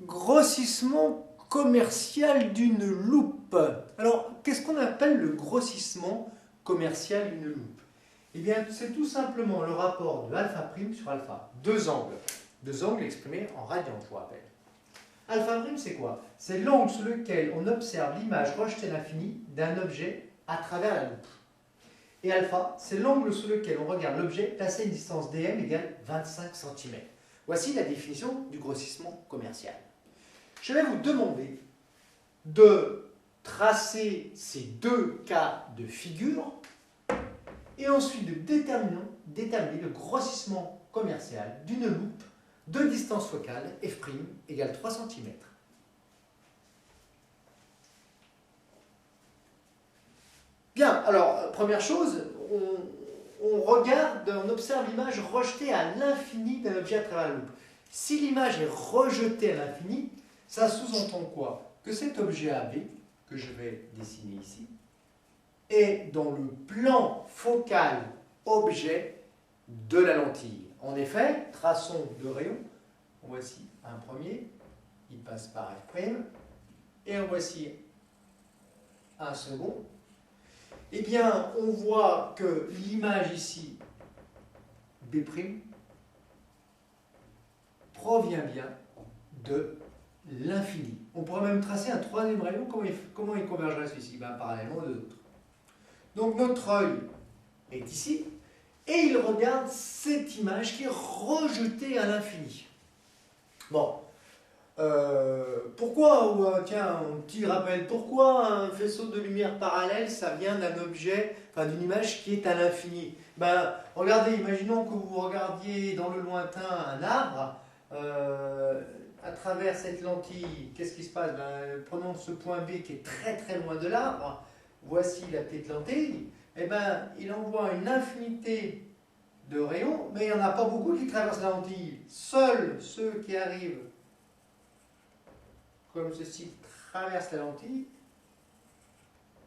Grossissement commercial d'une loupe. Alors, qu'est-ce qu'on appelle le grossissement commercial d'une loupe? Eh bien, c'est tout simplement le rapport de alpha prime sur alpha. Deux angles exprimés en radians, je vous rappelle. Alpha prime, c'est quoi? C'est l'angle sur lequel on observe l'image rejetée à l'infini d'un objet à travers la loupe. Et alpha, c'est l'angle sur lequel on regarde l'objet placé à une distance dm égale 25 cm. Voici la définition du grossissement commercial. Je vais vous demander de tracer ces deux cas de figure et ensuite de déterminer le grossissement commercial d'une loupe de distance focale f' égale 3 cm. Bien, alors, première chose, on observe l'image rejetée à l'infini d'un objet à travers la loupe. Si l'image est rejetée à l'infini, ça sous-entend quoi? Que cet objet AB, que je vais dessiner ici, est dans le plan focal objet de la lentille. En effet, traçons deux rayons. Voici un premier, il passe par F', et en voici un second. Eh bien, on voit que l'image ici, B', provient bien de l'infini. On pourrait même tracer un troisième rayon. Comment il convergerait celui-ci? Parallèlement aux deux autres. Donc notre œil est ici, et il regarde cette image qui est rejetée à l'infini. Bon. Pourquoi, tiens, un petit rappel, pourquoi un faisceau de lumière parallèle, ça vient d'un objet, enfin d'une image qui est à l'infini? Regardez, imaginons que vous regardiez dans le lointain un arbre, à travers cette lentille, qu'est-ce qui se passe? Prenons ce point B qui est très très loin de l'arbre, voici la petite lentille, il envoie une infinité de rayons, mais il n'y en a pas beaucoup qui traversent la lentille. Seuls ceux qui arrivent comme ceci traversent la lentille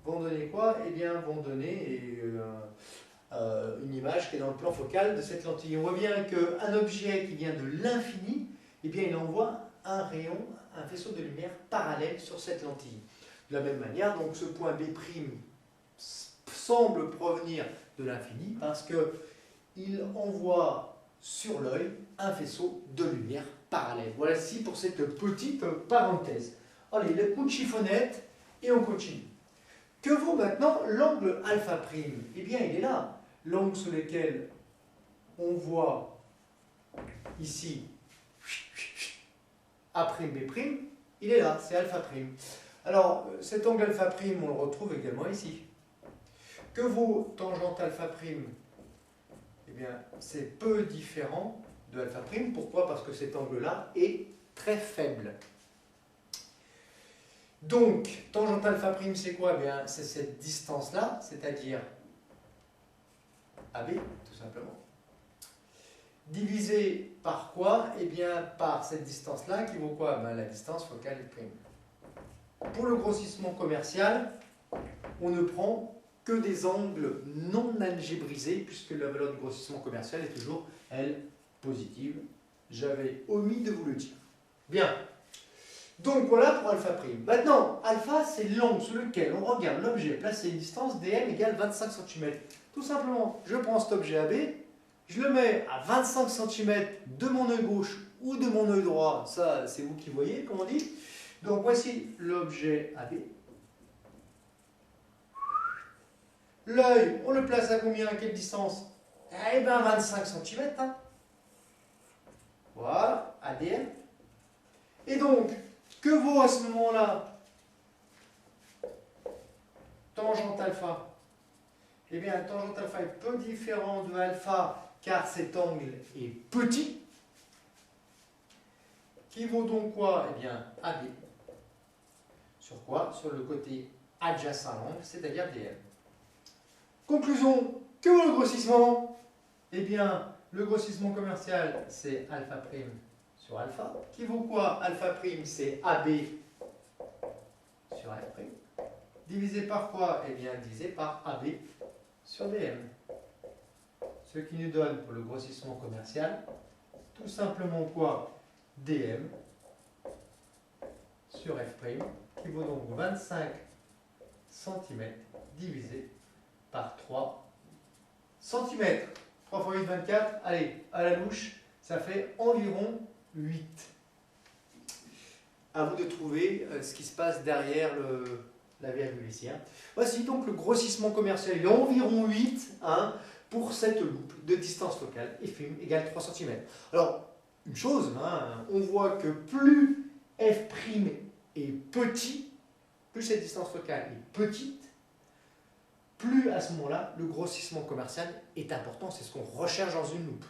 vont donner quoi? Eh bien, vont donner une image qui est dans le plan focal de cette lentille. On voit bien qu'un objet qui vient de l'infini, eh bien, il envoie un rayon, un faisceau de lumière parallèle sur cette lentille. De la même manière, donc, ce point B' semble provenir de l'infini parce qu'il envoie sur l'œil un faisceau de lumière parallèle. Voici pour cette petite parenthèse. Allez, le coup de chiffonnette et on continue. Que vaut maintenant l'angle alpha'? Eh bien, il est là. L'angle sur lequel on voit ici A', B', il est là, c'est alpha'. Alors, cet angle alpha', on le retrouve également ici. Que vaut tangente alpha'? Eh bien, c'est peu différent de alpha'. Pourquoi? Parce que cet angle-là est très faible. Donc, tangente alpha', c'est quoi? Eh bien, c'est cette distance-là, c'est-à-dire AB, tout simplement. Divisé par quoi? Eh bien, par cette distance-là, qui vaut quoi? La distance focale prime. Pour le grossissement commercial, on ne prend que des angles non algébrisés, puisque la valeur du grossissement commercial est toujours, elle, positive. J'avais omis de vous le dire. Bien. Donc voilà pour alpha'. Maintenant, alpha, c'est l'angle sur lequel on regarde l'objet placé à une distance dm égale 25 cm. Tout simplement, je prends cet objet AB, je le mets à 25 cm de mon œil gauche ou de mon œil droit. Ça, c'est vous qui voyez, comme on dit. Donc voici l'objet AB. L'œil, on le place à combien? À quelle distance? Eh bien, 25 cm. Hein. Voilà, ADM. Et donc, que vaut à ce moment-là tangente alpha? Eh bien, tangente alpha est peu différent de alpha, car cet angle est petit. Qui vaut donc quoi? Eh bien, AB. Sur quoi? Sur le côté adjacent à l'angle, c'est-à-dire DM. Conclusion, que vaut le grossissement? Eh bien, le grossissement commercial, c'est alpha' sur alpha. Qui vaut quoi? Alpha', c'est AB sur F'. Divisé par quoi? Eh bien, divisé par AB sur DM. Ce qui nous donne pour le grossissement commercial, tout simplement quoi? DM sur f', qui vaut donc 25 cm divisé par 3 cm. 3 fois 8, 24. Allez, à la louche, ça fait environ 8. À vous de trouver ce qui se passe derrière la virgule ici. Voici donc le grossissement commercial. Il est environ 8 pour cette loupe de distance focale f' égale 3 cm. Alors, une chose, on voit que plus f' est petit, plus cette distance focale est petite, plus à ce moment-là, le grossissement commercial est important. C'est ce qu'on recherche dans une loupe.